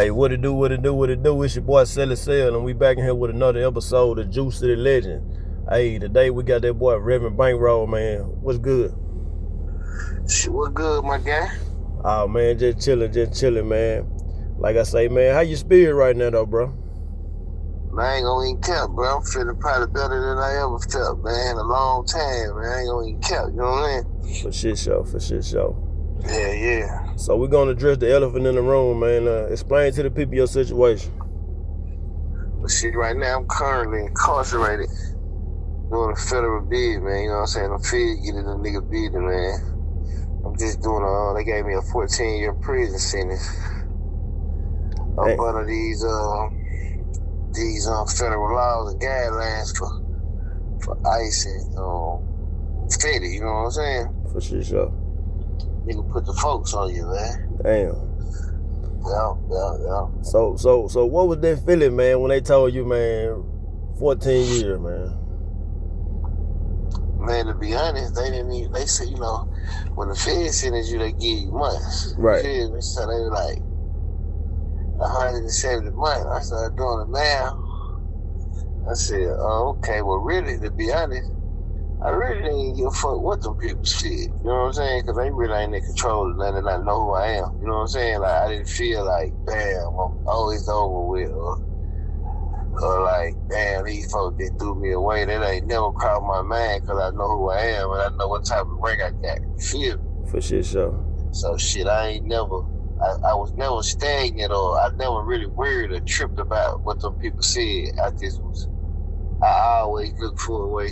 Hey, what it do, what it do, what it do? It's your boy Sally Sell, and we back in here with another episode of Juice City Legend. Hey, today we got that boy Reverend Bankroll, man. What's good? Shit, what good, my guy? Oh, man, just chilling, man. Like I say, man, how you spirit right now, though, bro? Man, I ain't gonna even count, bro. I'm feeling probably better than I ever felt, man. In a long time, man. I ain't gonna even count, you know what I mean? For shit show. Yeah. So we're gonna address the elephant in the room, man. Explain to the people your situation. But shit, right now I'm currently incarcerated doing a federal bid, man. You know what I'm saying? I'm fed getting a nigga bidding, man. I'm just doing they gave me a 14-year prison sentence. Up under these federal laws and guidelines for ICE and Fetty, you know what I'm saying? For sure. Nigga put the folks on you, man. Damn. Yeah. So what was that feeling, man, when they told you, man, 14 years, man? Man, to be honest, they said, you know, when the Fed sentence you, they give you months. Right. So they were like 170 months. I started doing it now. I said, oh, okay, well, really, to be honest, I really didn't give a fuck what them people said. You know what I'm saying? Because they really ain't in control of nothing. I know who I am. You know what I'm saying? Like, I didn't feel like, damn, I'm always over with, or like, damn, these folks that threw me away. That ain't never crossed my mind because I know who I am and I know what type of rank I got. You feel me? For shit show. So shit, I was never stagnant, or I never really worried or tripped about what them people said. I always look for a way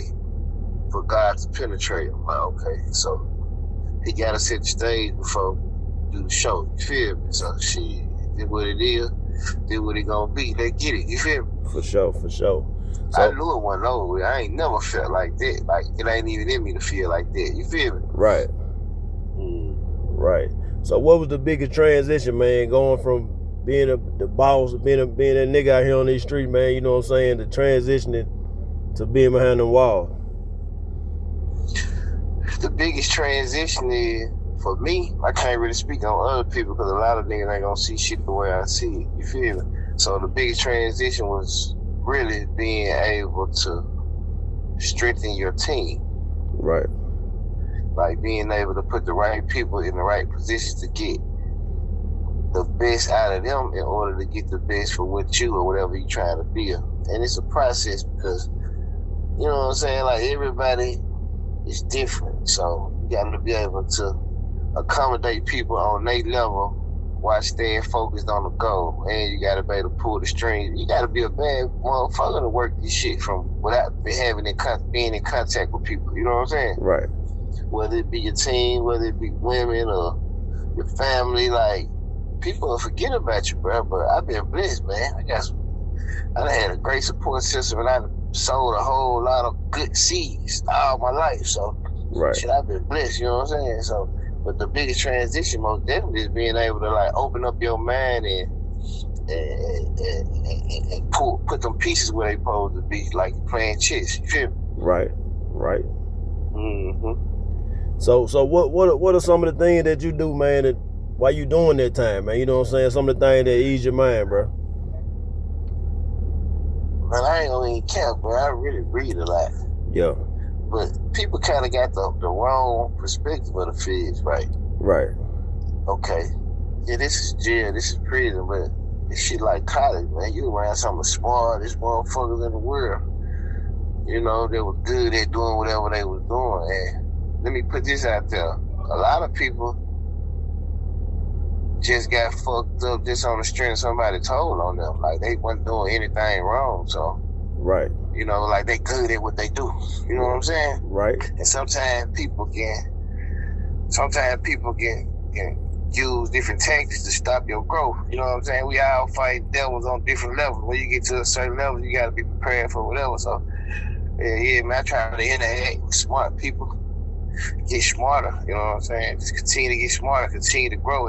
for God to penetrate. I'm like, okay, so he gotta set the stage before do the show. You feel me? So shit, did what it is, did what it gonna be. They get it. You feel me? For sure. So, I knew it wasn't over with. I ain't never felt like that. Like, it ain't even in me to feel like that. You feel me? Right. Right. So what was the biggest transition, man, going from being the boss, being that nigga out here on these streets, man, you know what I'm saying, to transitioning to being behind the wall? The biggest transition is, for me, I can't really speak on other people because a lot of niggas ain't gonna see shit the way I see it. You feel me? So the biggest transition was really being able to strengthen your team. Right. Like being able to put the right people in the right positions to get the best out of them in order to get the best for what you or whatever you're trying to build. And it's a process because, you know what I'm saying, like everybody is different. So you got to be able to accommodate people on their level while staying focused on the goal. And you got to be able to pull the strings. You got to be a bad motherfucker to work this shit from without being in contact with people. You know what I'm saying? Right. Whether it be your team, whether it be women or your family, like, people will forget about you, bro. But I've been blessed, man. I had a great support system, and I sowed a whole lot of good seeds all my life. So, right. Shit, I've been blessed, you know what I'm saying? So, but the biggest transition most definitely is being able to, like, open up your mind and put them pieces where they supposed to be, like playing chess. You feel me? Right. Mm-hmm. So what are some of the things that you do, man, that while you doing that time, man? You know what I'm saying? Some of the things that ease your mind, bro. Man, I ain't gonna even count, bro. I really read a lot. Yeah. But people kind of got the wrong perspective of the feds, right? Right. Okay. Yeah, this is jail, this is prison, but it's shit like college, man. You around some of the smartest motherfuckers in the world. You know, they was good at doing whatever they was doing. And let me put this out there. A lot of people just got fucked up just on the strength somebody told on them. Like, they wasn't doing anything wrong. So, right. You know, like, they good at what they do. You know what I'm saying? Right. And sometimes people can use different tactics to stop your growth. You know what I'm saying? We all fight devils on different levels. When you get to a certain level, you got to be prepared for whatever. So, yeah, man, I try to interact with smart people, get smarter. You know what I'm saying? Just continue to get smarter, continue to grow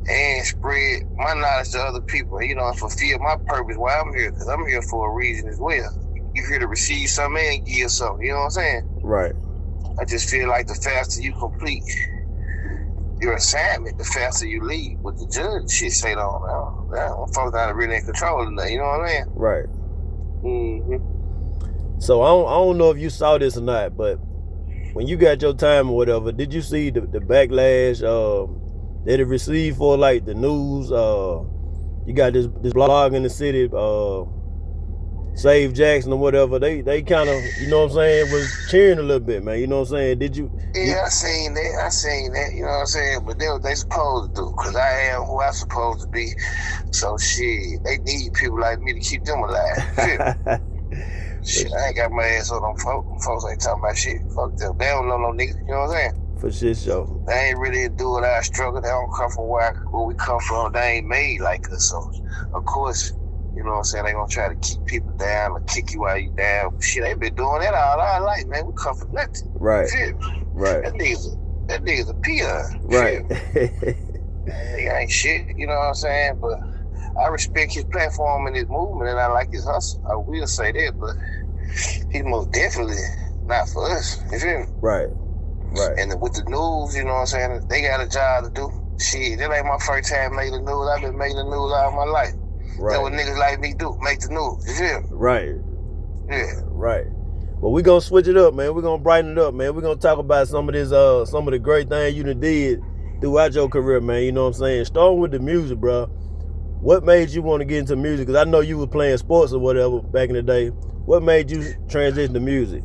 and spread my knowledge to other people. You know, and fulfill my purpose while I'm here, because I'm here for a reason as well. You're here to receive something and give something. You know what I'm saying? Right. I just feel like the faster you complete your assignment, the faster you leave. What the judge shit say on folks not really in control of that, you know what I mean? Right. Mm-hmm. So I don't know if you saw this or not, but when you got your time or whatever, did you see the backlash that it received for like the news? You got this blog in the city, Save Jackson or whatever. They kind of, you know what I'm saying, was cheering a little bit, man. You know what I'm saying? Did you? Yeah, I seen that. You know what I'm saying? But they what they supposed to do, cause I am who I'm supposed to be. So shit, they need people like me to keep them alive. Shit, I ain't got my ass on them folks. Them folks ain't talking about shit. Fuck them. They don't know no niggas. You know what I'm saying? For shit show. They ain't really doing our struggle. They don't come from where we come from. They ain't made like us. So, of course, you know what I'm saying, they gonna try to keep people down or kick you while you down. Shit, they been doing that all our life, man. We come from nothing. Right. Shit. Right. That nigga's a peon. Right. Nigga ain't shit, you know what I'm saying? But I respect his platform and his movement, and I like his hustle. I will say that, but he's most definitely not for us. You feel me? Right. Right. And with the news, you know what I'm saying, they got a job to do. Shit, that ain't my first time making the news. I've been making the news all my life. Right. That's what niggas like me do, make the news. You feel me? Right. Yeah. Right. Well, we gonna switch it up, man. We're gonna brighten it up, man. We're gonna talk about some of the great things you done did throughout your career, man. You know what I'm saying? Starting with the music, bro. What made you want to get into music? Because I know you were playing sports or whatever back in the day. What made you transition to music?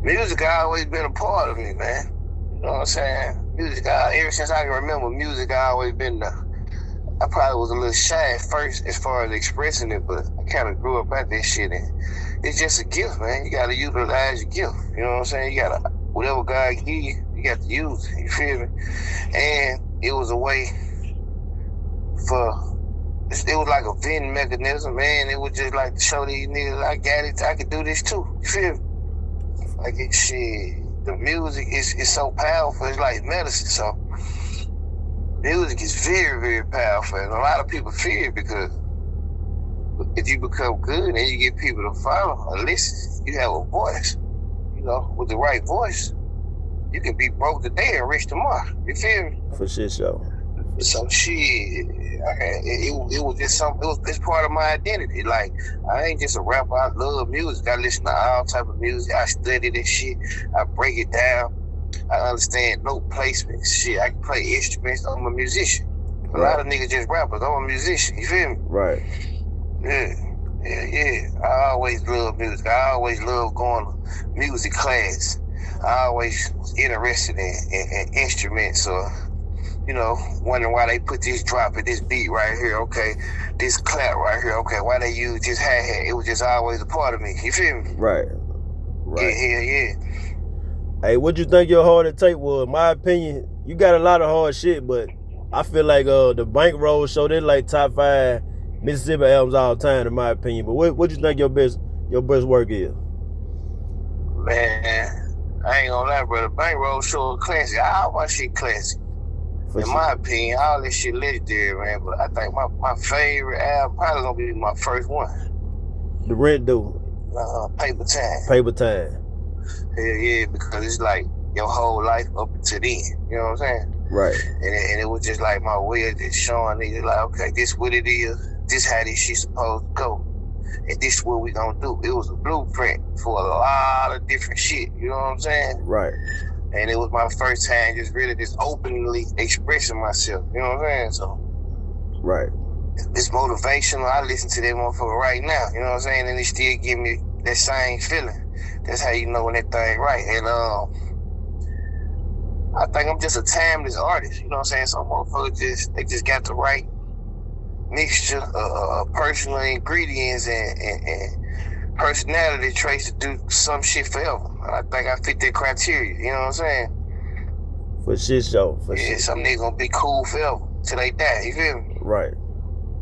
Music always been a part of me, man. You know what I'm saying? Music, ever since I can remember, music always been there. I probably was a little shy at first as far as expressing it, but I kind of grew up at this shit, and it's just a gift, man. You got to utilize your gift. You know what I'm saying? You got to, whatever God give you, you got to use it. You feel me? And it was a way it was like a vending mechanism, man. It was just like to show these niggas I got it, I could do this too. You feel me? Like it, shit, the music is so powerful. It's like medicine. So music is very, very powerful, and a lot of people fear it because if you become good and you get people to follow or listen, you have a voice. You know, with the right voice, you can be broke today and rich tomorrow. You feel me? For shit show. So shit, it was just something. It's part of my identity. Like, I ain't just a rapper. I love music. I listen to all type of music. I study this shit. I break it down. I understand note placement. Shit, I can play instruments. I'm a musician. A lot of niggas just rappers. I'm a musician. You feel me? Right. Yeah. I always love music. I always love going to music class. I always was interested in instruments, or, you know, wondering why they put this drop at this beat right here. Okay, this clap right here. Okay, why they use this hi-hat? It was just always a part of me. You feel me? Right. Yeah. Hey, what you think your hard to take was? In my opinion, you got a lot of hard shit, but I feel like the Bankroll show, they're like top 5 Mississippi albums all time, in my opinion. But what you think your best work is? Man, I ain't gonna lie, brother. Bankroll show a classic. All my shit classic. In my opinion, all this shit legendary, man. But I think my favorite album probably gonna be my first one. The Rent Dude. Paper Time. Paper Time. Hell yeah, because it's like your whole life up until then. You know what I'm saying? Right. And it was just like my way of just showing niggas like, okay, this what it is. This how this shit supposed to go. And this is what we gonna do. It was a blueprint for a lot of different shit. You know what I'm saying? Right. And it was my first time just really just openly expressing myself. You know what I'm saying? So, right. It's motivational. I listen to that motherfucker right now. You know what I'm saying? And it still give me that same feeling. That's how you know when that thing right. And I think I'm just a timeless artist. You know what I'm saying? Some motherfuckers they just got the right mixture of personal ingredients and personality traits to do some shit forever. I think I fit that criteria. You know what I'm saying? For shit show. Some niggas gonna be cool forever till they die. You feel me? Right.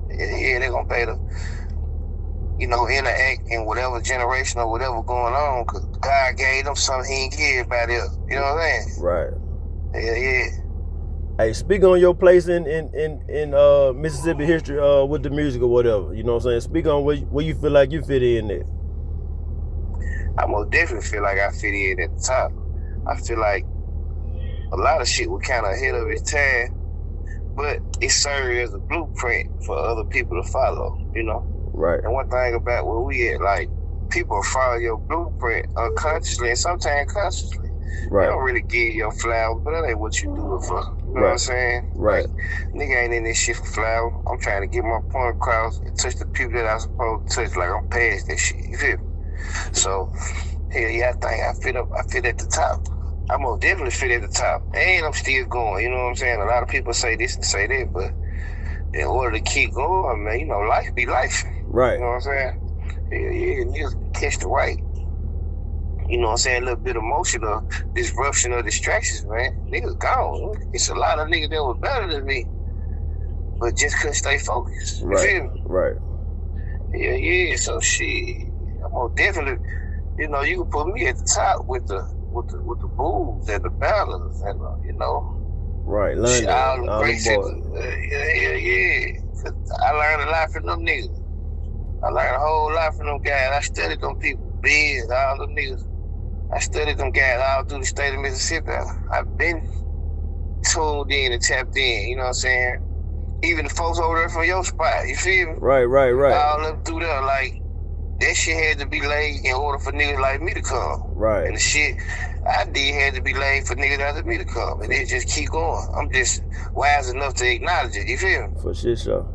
Yeah, they gonna pay to, you know, interact in whatever generation or whatever going on, because God gave them something he ain't give everybody else. You know what I'm saying? Right. Yeah. Hey, speak on your place in Mississippi history with the music or whatever. You know what I'm saying? Speak on where you feel like you fit in there. I most definitely feel like I fit in at the top. I feel like a lot of shit was kind of ahead of its time, but it serves as a blueprint for other people to follow, you know? Right. And one thing about where we at, like, people follow your blueprint unconsciously and sometimes consciously. Right. They don't really give you flowers, but that ain't what you do it for. You know what I'm saying? Right. Like, nigga ain't in this shit for flowers. I'm trying to get my point across and touch the people that I'm supposed to touch. Like, I'm past that shit. You feel me? So, hell yeah, I think I fit at the top. I most definitely fit at the top. And I'm still going, you know what I'm saying? A lot of people say this and say that, but in order to keep going, man, you know, life be life. Right. You know what I'm saying? Yeah, niggas catch the right. You know what I'm saying? A little bit of emotional disruption or distractions, man. Niggas gone. It's a lot of niggas that was better than me, but just couldn't stay focused. You feel me? Right. Yeah. So shit, I'm gonna definitely, you know, you can put me at the top with the bulls and the battlers and you know. Right, London, all the great boys. Yeah. I learned a lot from them niggas. I learned a whole lot from them guys. I studied them people, Biz, all them niggas. I studied them guys all through the state of Mississippi. I've been tuned in and tapped in, you know what I'm saying? Even the folks over there from your spot, you feel me? Right. All up through there, like, that shit had to be laid in order for niggas like me to come. Right. And the shit I did had to be laid for niggas after me to come. And it just keep going. I'm just wise enough to acknowledge it, you feel me? For shit show.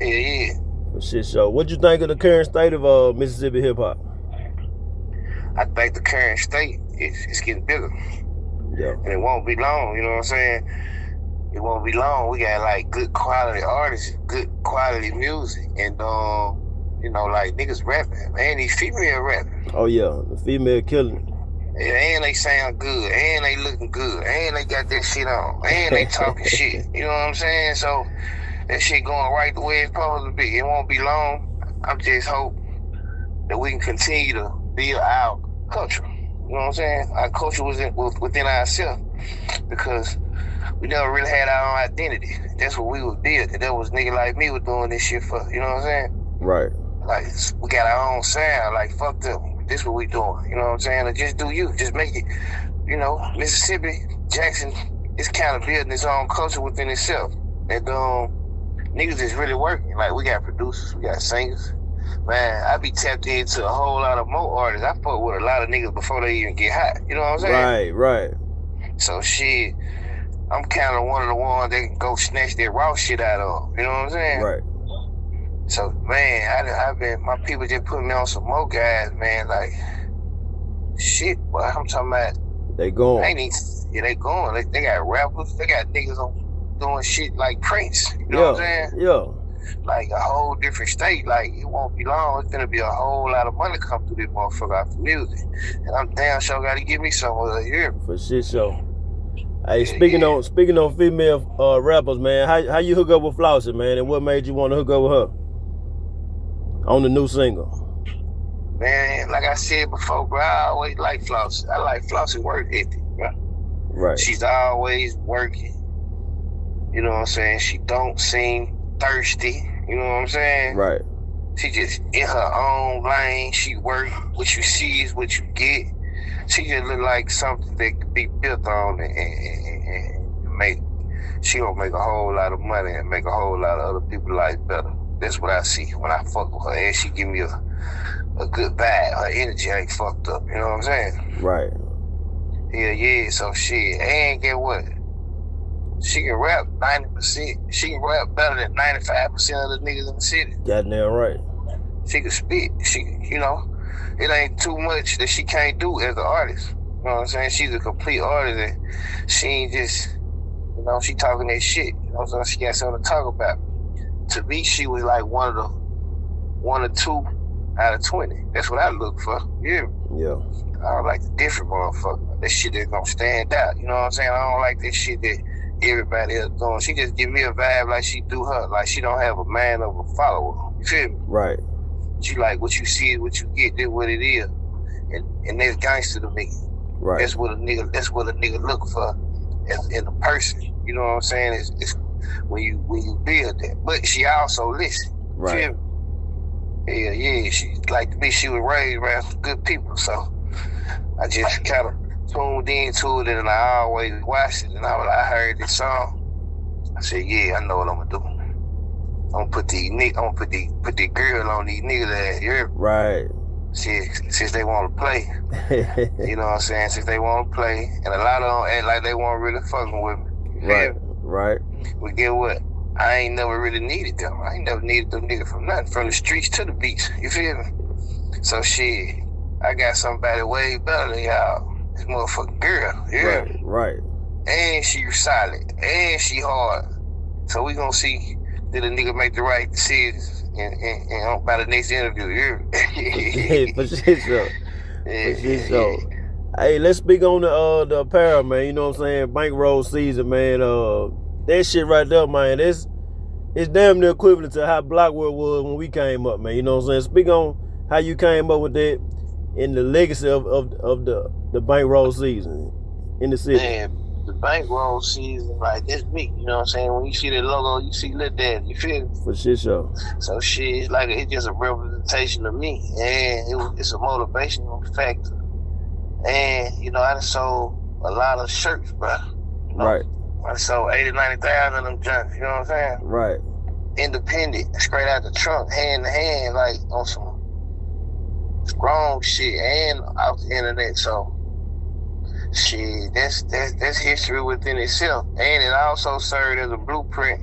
Yeah. For shit show. What you think of the current state of Mississippi hip hop? I think the current state is getting bigger. Yeah. And it won't be long, you know what I'm saying? It won't be long. We got like good quality artists, good quality music, and you know, like niggas rapping, and these female rapping. Oh yeah, the female killing. Yeah, and they sound good, and they looking good, and they got that shit on, and they talking shit. You know what I'm saying? So that shit going right the way it's supposed to be. It won't be long. I just hope that we can continue to build our culture. You know what I'm saying? Our culture was within ourselves because we never really had our own identity. That's what we was building. That was nigga like me was doing this shit for. You know what I'm saying? Right. Like, we got our own sound. Like, fuck them. This what we doing. You know what I'm saying? Like, just do you. Just make it. You know, Mississippi, Jackson is kind of building its own culture within itself. And niggas is really working. Like, we got producers, we got singers. Man, I be tapped into a whole lot of more artists. I fuck with a lot of niggas before they even get hot. You know what I'm saying? Right. So shit, I'm kind of one of the ones that can go snatch that raw shit out of. You know what I'm saying? Right. So man, I've been, my people just put me on some more guys, man. Like, shit, boy, I'm talking about. They going. They going. They got rappers. They got niggas on doing shit like Prince. You know what I'm saying? Yeah. Like a whole different state. Like, it won't be long. It's gonna be a whole lot of money come through this motherfucker off the music. And I'm damn sure gotta give me some of it here. For shit show. Hey, speaking on female rappers, man, how you hook up with Flossie, man, and what made you want to hook up with her on the new single? Man, like I said before, bro, I always like Flossie. I like Flossie work ethic, bro. Right. She's always working. You know what I'm saying? She don't seem thirsty. You know what I'm saying? Right. She just in her own lane. She work. What you see is what you get. She just look like something that could be built on and make. She gonna make a whole lot of money and make a whole lot of other people's life better. That's what I see when I fuck with her. And she give me a good vibe. Her energy ain't fucked up. You know what I'm saying? Right. Yeah. So shit. And get what? She can rap 90%. She can rap better than 95% of the niggas in the city. Goddamn right. She can spit. You know, it ain't too much that she can't do as an artist. You know what I'm saying? She's a complete artist, and she ain't just, you know, she talking that shit. You know what I'm saying? She got something to talk about. To me, she was like one or two out of 20. That's what I look for. Yeah. I don't like the different motherfucker. That shit that's gonna stand out. You know what I'm saying? I don't like that shit that everybody else doing. She just give me a vibe like she do her. Like she don't have a man of a follower. You feel me? Right. She like what you see is what you get. That's what it is. And that's gangster to me. Right. That's what a nigga look for in a person. You know what I'm saying? It's when you build that. But she also listen. Right. Feel me? Yeah. She like to be. She was raised around some good people. So I just kind of tuned into it, and I always watched it. And I heard this song, I said, yeah, I know what I'm gonna do. I'm gonna put the girl on these niggas that here. Right. Since they want to play. You know what I'm saying? Since they want to play, and a lot of them act like they weren't really fucking with me. Right. But get what? I ain't never really needed them. I ain't never needed them niggas from nothing, from the streets to the beach. You feel me? So shit, I got somebody way better than y'all. This motherfucking girl. Yeah. Right. And she solid. And she hard. So we gonna see did a nigga make the right decisions and by the next interview. Yeah. For sure. Hey, let's speak on the apparel, man. You know what I'm saying? Bankroll season, man. That shit right there, man. It's damn near equivalent to how Blockworld was when we came up, man. You know what I'm saying? Speak on how you came up with that and the legacy of the Bankroll season in the city. Man, the Bankroll season, like, that's me. You know what I'm saying? When you see that logo, you see Lil Daddy. You feel me? For sure. So shit, it's just a representation of me, and it's a motivational factor. And you know, I done sold a lot of shirts, bro. You know? Right. I sold 80,000-90,000 of them junks. You know what I'm saying? Right. Independent, straight out the trunk, hand to hand, like on some strong shit, and off the internet. So shit, that's history within itself, and it also served as a blueprint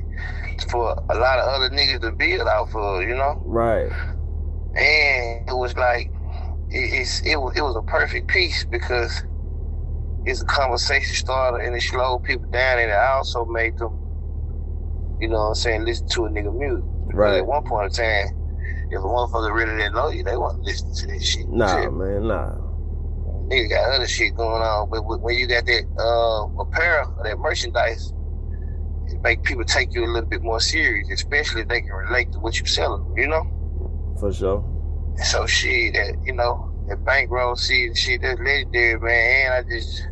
for a lot of other niggas to build off of. You know? Right. And it was like it was a perfect piece because it's a conversation starter and it slowed people down, and it also made them, you know what I'm saying, listen to a nigga music. Right. At one point in time, if a motherfucker really didn't know you, they wasn't listening to this shit. Nah, man, nah. Nigga got other shit going on, but when you got that apparel, that merchandise, it make people take you a little bit more serious, especially if they can relate to what you selling, you know? For sure. So shit, that, you know, that Bankroll season shit, that's legendary, man. And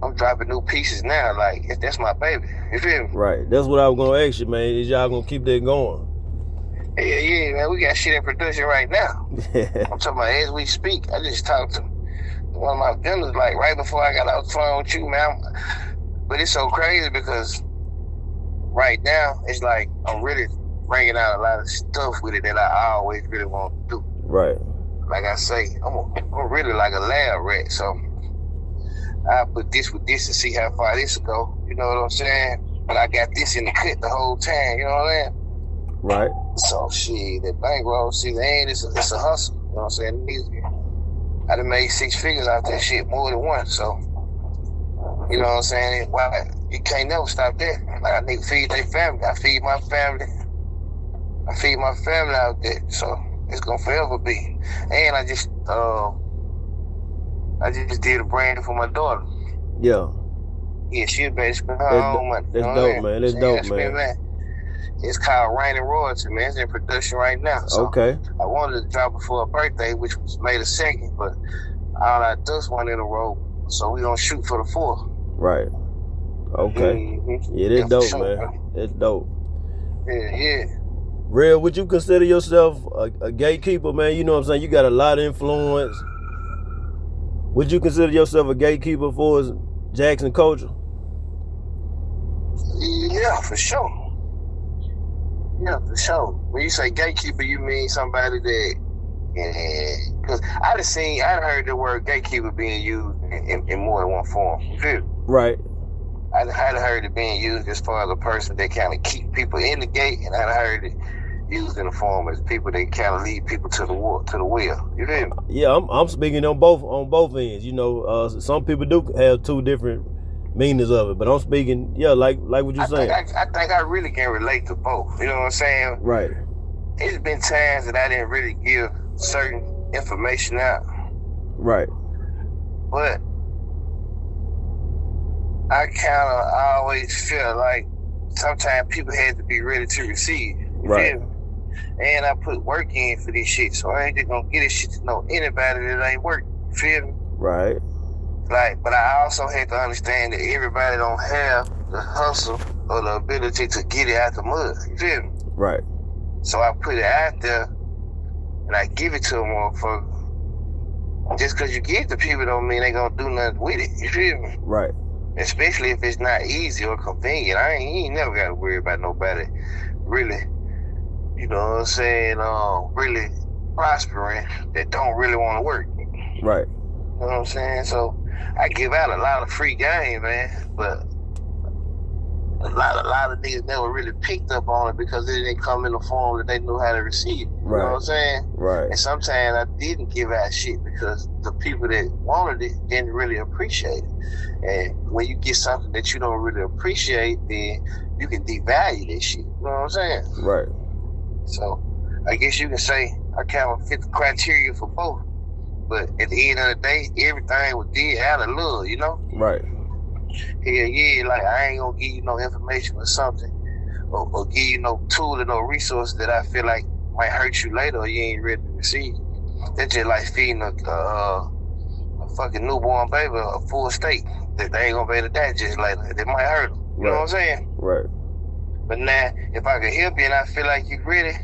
I'm dropping new pieces now. Like, that's my baby. You feel me? Right. That's what I was gonna ask you, man. Is y'all gonna keep that going? Yeah, man. We got shit in production right now. I'm talking about as we speak. I just talked to one of my vendors, like, right before I got off the phone with you, man. But it's so crazy because right now, it's like I'm really bringing out a lot of stuff with it that I always really want to do. Right. Like I say, I'm really like a lab rat, so I put this with this and see how far this will go. You know what I'm saying? But I got this in the cut the whole time. You know what I'm saying? Right. So shit, that Bankroll season, it's a hustle. You know what I'm saying? I done made 6 figures out that shit, more than once. So you know what I'm saying? Why you can't never stop that? Like, I need to feed their family. I feed my family. I feed my family out there. So it's gonna forever be. And I just did a brand for my daughter. Yeah. Yeah, she'll basically her own money. That's dope, man. That's dope, man. It's called Rain and Royalty, man. It's in production right now. So okay. I wanted to drop it for her birthday, which was May the 2nd, but all I just one in a row. So we gonna shoot for the 4th. Right. Okay. Mm-hmm. Yeah, that's dope, sure, man. That's dope. Yeah. Real, would you consider yourself a gatekeeper, man? You know what I'm saying? You got a lot of influence. Would you consider yourself a gatekeeper for Jackson culture? Yeah, for sure. Yeah, for sure. When you say gatekeeper, you mean somebody that, because I'd heard the word gatekeeper being used in more than one form. You feel? Right. I'd heard it being used as far as a person that kind of keep people in the gate, and I'd heard it used in the form as people that kind of lead people to the wheel. You feel me? Yeah, I'm speaking on both ends. You know, some people do have two different meanings of it, but I'm speaking, yeah, like what you're saying. I think I really can relate to both. You know what I'm saying? Right. It's been times that I didn't really give certain information out. Right. But I kind of always feel like sometimes people had to be ready to receive. Right. Feel me? And I put work in for this shit, so I ain't just gonna get this shit to know anybody that ain't work. Feel me? Right. Like, but I also had to understand that everybody don't have the hustle or the ability to get it out the mud. You feel me? Right. So I put it out there and I give it to a motherfucker. Just because you give it to people don't mean they gonna do nothing with it. You feel me? Right. especially if it's not easy or convenient. You ain't never got to worry about nobody really, you know what I'm saying, really prospering that don't really want to work. Right. You know what I'm saying? So I give out a lot of free game, man, but a lot of niggas never really picked up on it because it didn't come in the form that they knew how to receive. You know what I'm saying? Right. And sometimes I didn't give out shit because the people that wanted it didn't really appreciate it. And when you get something that you don't really appreciate, then you can devalue this shit. You know what I'm saying? Right. So I guess you can say I kind of fit the criteria for both. But at the end of the day, everything was did out of love, you know? Right. Hell yeah, like I ain't gonna give you no information or something, or give you no tool or no resource that I feel like might hurt you later or you ain't ready to receive. That's just like feeding a fucking newborn baby a full steak that they ain't gonna be able to digest later. That might hurt them. You know what I'm saying? Right. But now, if I can help you and I feel like you're ready,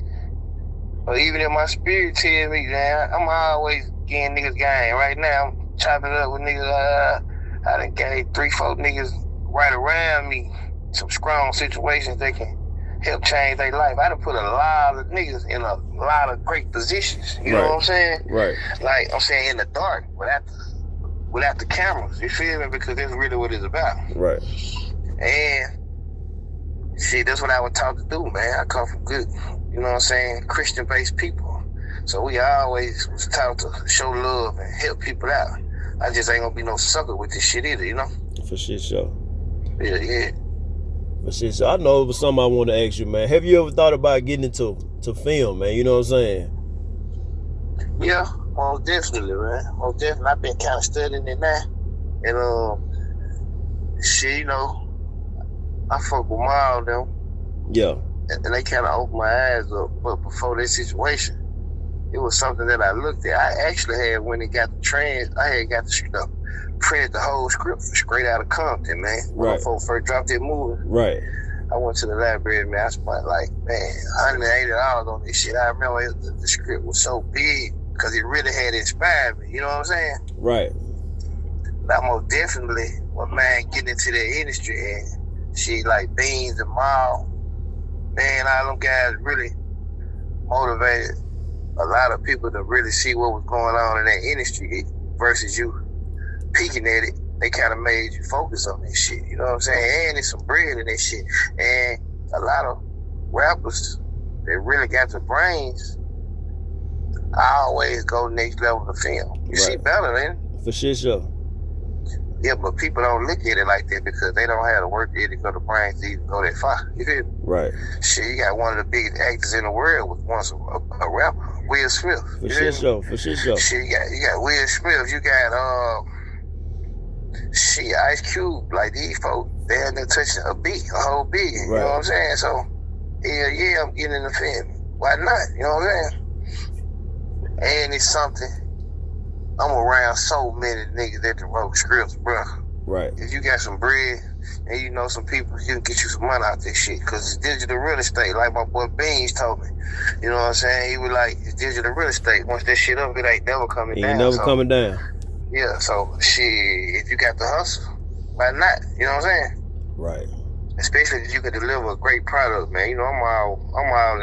or even if my spirit tells me, man, I'm always getting niggas game. Right now, I'm chopping it up with niggas. I done gave 3-4 niggas right around me some strong situations that can help change their life. I done put a lot of niggas in a lot of great positions. You know what I'm saying? Right. Like I'm saying in the dark without the cameras. You feel me? Because that's really what it's about. Right. And shit, that's what I was taught to do, man. I come from good, you know what I'm saying, Christian-based people. So we always was taught to show love and help people out. I just ain't gonna be no sucker with this shit either, you know? For shit show. Yeah. For shit show. I know it was something I want to ask you, man. Have you ever thought about getting into film, man? You know what I'm saying? Yeah, most definitely, man. Most definitely. I've been kind of studying it now. And, shit, you know, I fuck with Miles, them. Yeah. And they kind of opened my eyes up. But before this situation, it was something that I looked at. I actually had, when it got the I had got to print the whole script straight out of Compton, man. When I first dropped that movie. Right. I went to the library, man. I spent like, man, $180 on this shit. I remember the script was so big because it really had inspired me. You know what I'm saying? Right. But I most definitely was, man, getting into that industry and shit like Beans and Mal. Man, all them guys really motivated a lot of people to really see what was going on in that industry versus you peeking at it. They kind of made you focus on that shit. You know what I'm saying? And there's some bread in that shit. And a lot of rappers that really got the brains, I always go next level of film. You see better, man. For shit show. Yeah, but people don't look at it like that because they don't have the work ethic or the brains to even go that far. You feel me? Right. Shit, you got one of the biggest actors in the world was once a rapper, Will Smith. For shit show. Shit, you got Will Smith. You got shit, Ice Cube. Like these folks, they had to touch a whole beat. You know what I'm saying? So yeah, I'm getting in the film. Why not? You know what I'm saying? And it's something. I'm around so many niggas that can wrote scripts, bro. Right. If you got some bread and you know some people, you can get you some money out this shit. Because it's digital real estate, like my boy Beans told me. You know what I'm saying? He was like, it's digital real estate. Once that shit up, it ain't never coming down. Ain't never coming down. Yeah, so shit, if you got the hustle, why not? You know what I'm saying? Right. Especially if you can deliver a great product, man. You know, I'm all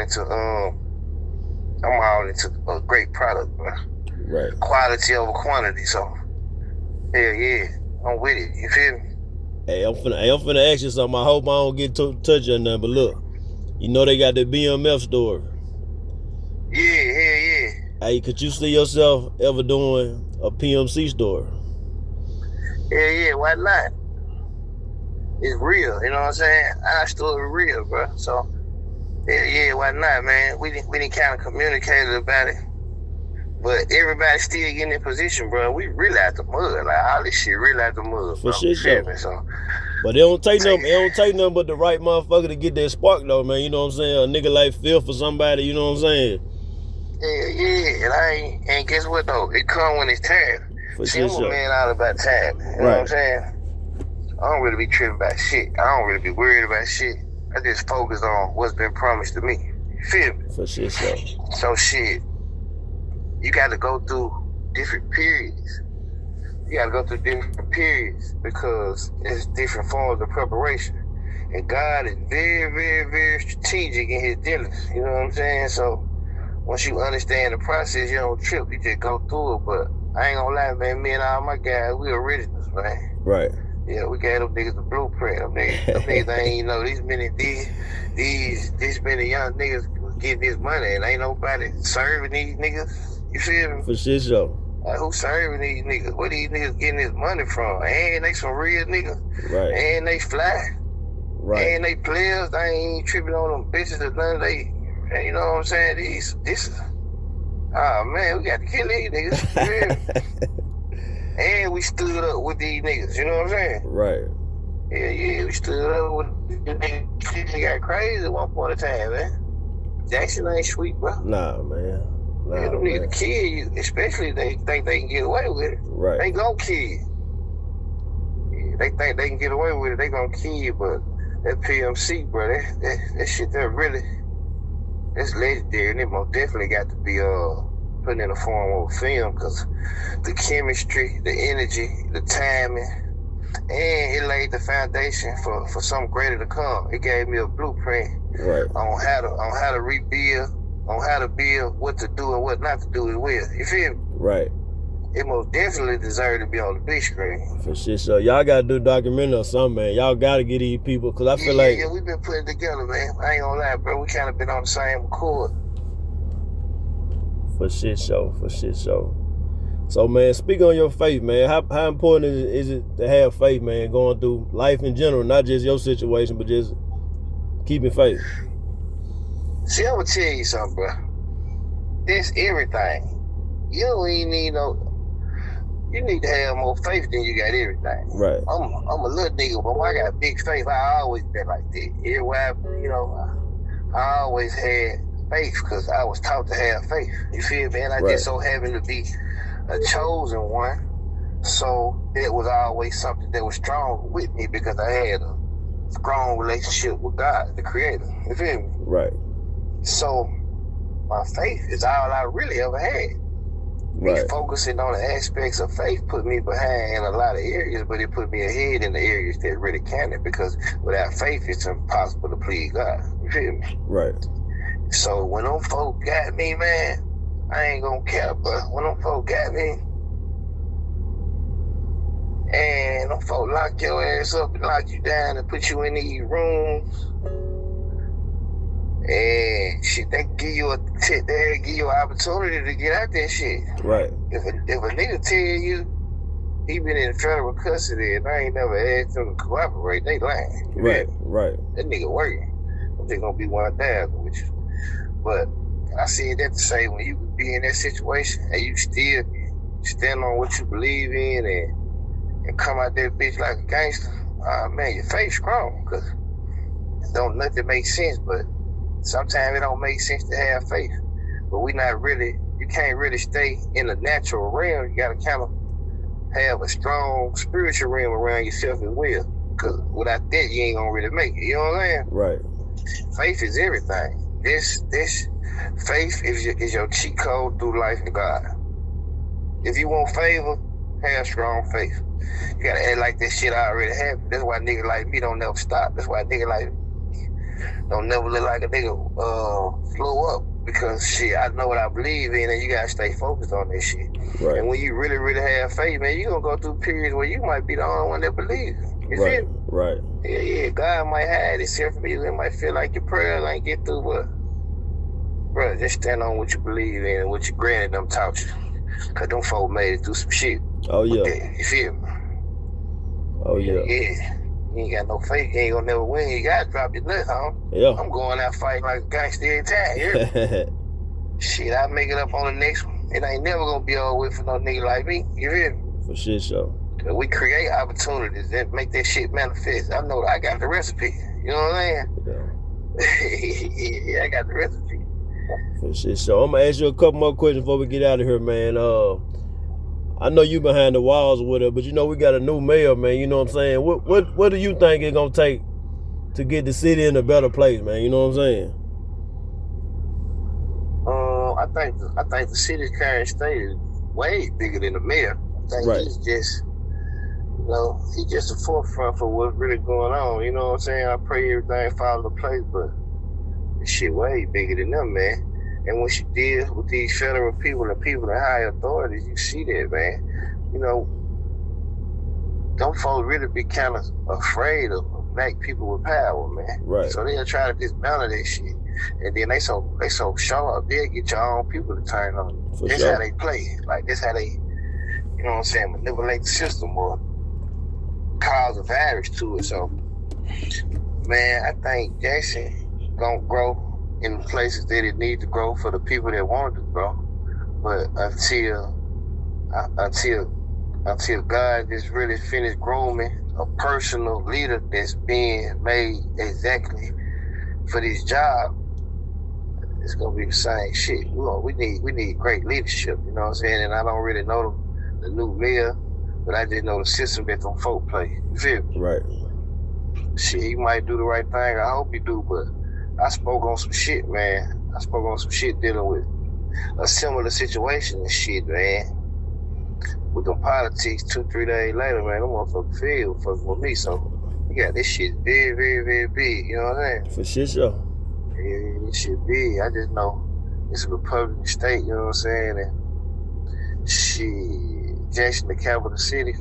into a great product, bro. Right. Quality over quantity, so hell yeah, I'm with it. You feel me? Hey, I'm finna ask you something. I hope I don't get touch on nothing, but look, you know they got the BMF store. Yeah, hell yeah. Hey, could you see yourself ever doing a PMC store? Hell yeah, why not? It's real, you know what I'm saying? Our story real, bro. So hell yeah, why not, man? We didn't kind of communicated about it. But everybody's still getting in position, bro. We really out the mud. Like all this shit really out the mud. For bro. shit show. So, but it don't take nothing but the right motherfucker to get that spark though, man. You know what I'm saying? A nigga like Phil for somebody, you know what I'm saying? Yeah. And and guess what though? It come when it's time. For See, shit I'm show. a man all about time. You know what I'm saying? I don't really be tripping about shit. I don't really be worried about shit. I just focus on what's been promised to me. You feel me? For shit show. So shit. You got to go through different periods. You gotta go through different periods because it's different forms of preparation. And God is very, very, very strategic in his dealings. You know what I'm saying? So once you understand the process, you don't trip, you just go through it. But I ain't gonna lie, man, me and all my guys, we originals, man. Right. Yeah, we gave them niggas the blueprint. Them niggas ain't, this many young niggas was getting this money and ain't nobody serving these niggas. You feel me? For shit show. Like, who serving these niggas? Where these niggas getting this money from? And they some real niggas. Right. And they fly. Right. And they players. They ain't tripping on them bitches or none of they. You know what I'm saying? This is. Oh man, we got to kill these niggas. And we stood up with these niggas. You know what I'm saying? Right. Yeah, we stood up with these niggas. They got crazy at one point in time, man. Jackson ain't sweet, bro. Nah, man. They don't need to kill you, especially if they think they can get away with it. Right. They gon' kill you. Yeah, they think they can get away with it, they gon' kill you, but that PMC, bro, that shit there really, that's legendary, and it most definitely got to be put in the form of a film, because the chemistry, the energy, the timing, and it laid the foundation for something greater to come. It gave me a blueprint on how to rebuild, on how to build, what to do and what not to do as well. You feel me? Right. It most definitely deserved to be on the big screen. For shit, so y'all gotta do a documentary or something, man. Y'all gotta get these people, cause I feel like we've been putting it together, man. I ain't gonna lie, bro. We kind of been on the same accord. For shit show. So, man, speak on your faith, man. How important is it to have faith, man, going through life in general, not just your situation, but just keeping faith? See, I'm gonna tell you something, bro. This everything. You don't even need you need to have more faith than you got everything. Right. I'm a little nigga, but when I got big faith, I always been like that. Everywhere, I always had faith because I was taught to have faith. You feel me? And I just so happened to be a chosen one. So it was always something that was strong with me because I had a strong relationship with God, the Creator. You feel me? Right. So my faith is all I really ever had. Me focusing on the aspects of faith put me behind in a lot of areas, but it put me ahead in the areas that really counted, because without faith, it's impossible to please God. You feel me? Right. So when them folk got me, man, I ain't gonna care, but when them folk got me, and them folk lock your ass up and lock you down and put you in these rooms, and shit, they give you an opportunity to get out that shit. Right. If a nigga tell you he been in federal custody and I ain't never asked him to cooperate, they lying. Right. That nigga working. They gonna be 1,000 with you. But I said that to say, when you be in that situation and you still stand on what you believe in and come out that bitch like a gangster, man, your faith strong, because don't nothing make sense, but sometimes it don't make sense to have faith. But you can't really stay in the natural realm. You gotta kind of have a strong spiritual realm around yourself as well. Because without that, you ain't gonna really make it. You know what I'm saying? Right. Faith is everything. This faith is your cheat code through life with God. If you want favor, have strong faith. You gotta act like that shit already happened. That's why niggas like me don't never stop. That's why niggas like don't never look like a nigga slow up, because shit, I know what I believe in, and you gotta stay focused on this shit. Right. And when you really, really have faith, man, you gonna go through periods where you might be the only one that believes. You feel me? Right. Yeah, God might hide himself from you. It might feel like your prayers ain't get through, but bro, just stand on what you believe in and what your granny them taught you. Cause them folk made it through some shit. Oh yeah. You feel me? Oh yeah. Yeah. You ain't got no faith, you ain't gonna never win. You gotta drop your nuts, huh? Yeah. I'm going out fighting like a gangster every time. Shit, I'll make it up on the next one. It ain't never gonna be all with for no nigga like me. You hear me? For shit, so. We create opportunities that make that shit manifest. I know I got the recipe. You know what I'm saying? Yeah, I got the recipe. For shit, so. I'm gonna ask you a couple more questions before we get out of here, man. I know you behind the walls with her, but you know we got a new mayor, man. You know what I'm saying? What do you think it's gonna take to get the city in a better place, man? You know what I'm saying? I think the city's current state is way bigger than the mayor. think Right. he's just, he's just the forefront for what's really going on. You know what I'm saying? I pray everything falls into place, but this shit way bigger than them, man. And once you deal with these federal people and people in high authorities, you see that, man. Them folks really be kind of afraid of black people with power, man. Right. So they'll try to dismantle that shit. And then they so sharp, they'll get your own people to turn on you. That's how they play. Like, that's how they, you know what I'm saying, manipulate the system or cause a virus to it. So, man, I think Jackson gonna grow in the places that it needs to grow for the people that want it to grow. But until God just really finished grooming a personal leader that's being made exactly for this job, it's gonna be the same shit. We need great leadership, you know what I'm saying? And I don't really know the new mayor, but I just know the system that them folk play. You feel me? Right. Shit, he might do the right thing. I hope he do, but I spoke on some shit, man. I spoke on some shit dealing with a similar situation and shit, man. With them politics 2-3 days later, man, them motherfuckers feel fucking with me. So, yeah, this shit very, very, very big. You know what I'm saying? For shit, sure. Yeah, this shit big. I just know it's a Republican state, you know what I'm saying? And shit, Jackson, the capital city.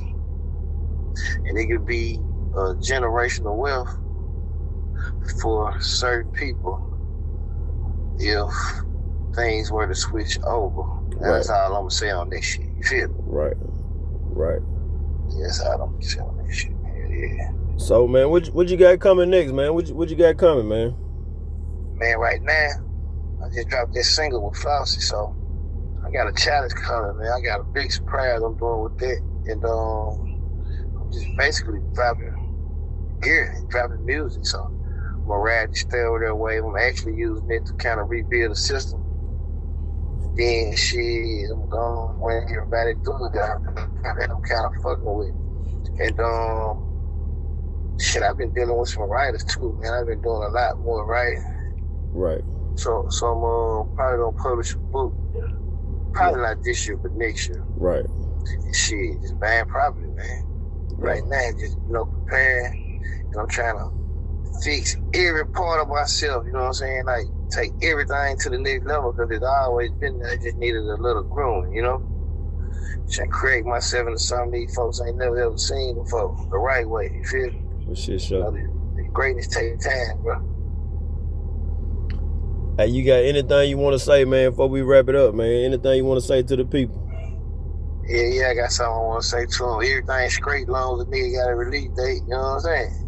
And it could be a generational wealth for certain people if things were to switch over. That's all I'm gonna say on this shit. You feel me? Right. Yeah, that's all I'm gonna say on this shit. Yeah. So, man, what you got coming next, man? What you got coming, man? Man, right now, I just dropped that single with Flossie, so I got a challenge coming, man. I got a big surprise I'm doing with that. And I'm just basically dropping gear and dropping music. So I'm gonna ride the stairway wave. I'm actually using it to kind of rebuild the system. Then shit, I'm gonna when everybody do it that I'm kind of fucking with. And shit, I've been dealing with some writers too, man. I've been doing a lot more writing. Right. So I'm probably gonna publish a book. Probably not this year, but next year. Right. Shit, just buying property, man. Right now, just preparing, and I'm trying to fix every part of myself. You know what I'm saying? Like take everything to the next level because it's always been there. I just needed a little grooming, you know. Trying to create myself into something these folks ain't never ever seen before, the right way. You feel me? For shit, sure. The greatness take time, bro. Hey, you got anything you want to say, man, before we wrap it up, man? Anything you want to say to the people? Yeah, I got something I want to say to them. Everything's straight long as the nigga got a release date, you know what I'm saying?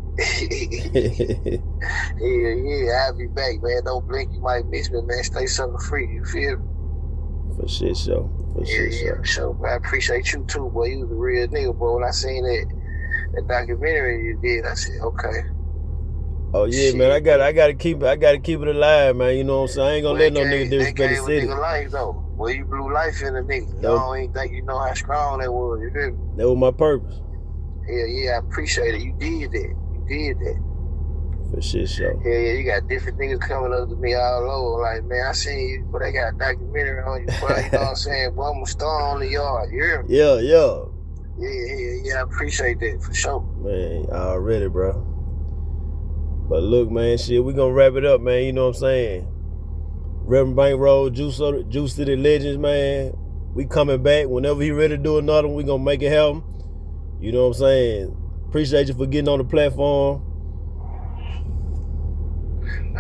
yeah, I'll be back, man. Don't blink, you might miss me, man. Stay something free, you feel me? For shit, sure. For sure. I appreciate you too, boy. You was a real nigga, boy. When I seen that documentary you did, I said, okay. Oh yeah, shit, man. I gotta keep it alive, man. You know what I'm saying? I ain't gonna let no nigga disrespect the city. Nigga life though. Well, you blew life in a nigga. You don't even think you know how strong that was. You feel me? That was my purpose. Yeah, I appreciate it. You did that. For shit, sure. Yeah, you got different niggas coming up to me all over. Like, man, I seen you, but I got a documentary on you, boy. You know what I'm saying? Boy, I'm a star on the yard. You hear me? Yeah. Yeah, I appreciate that for sure. Man, already, bro. But look, man, shit, we gonna wrap it up, man. You know what I'm saying? Reverend Bankroll, Juice City Legends, man. We coming back. Whenever he ready to do another one, we gonna make it happen. You know what I'm saying? Appreciate you for getting on the platform.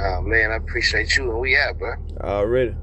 Oh, man, I appreciate you, and we out, bro. Already.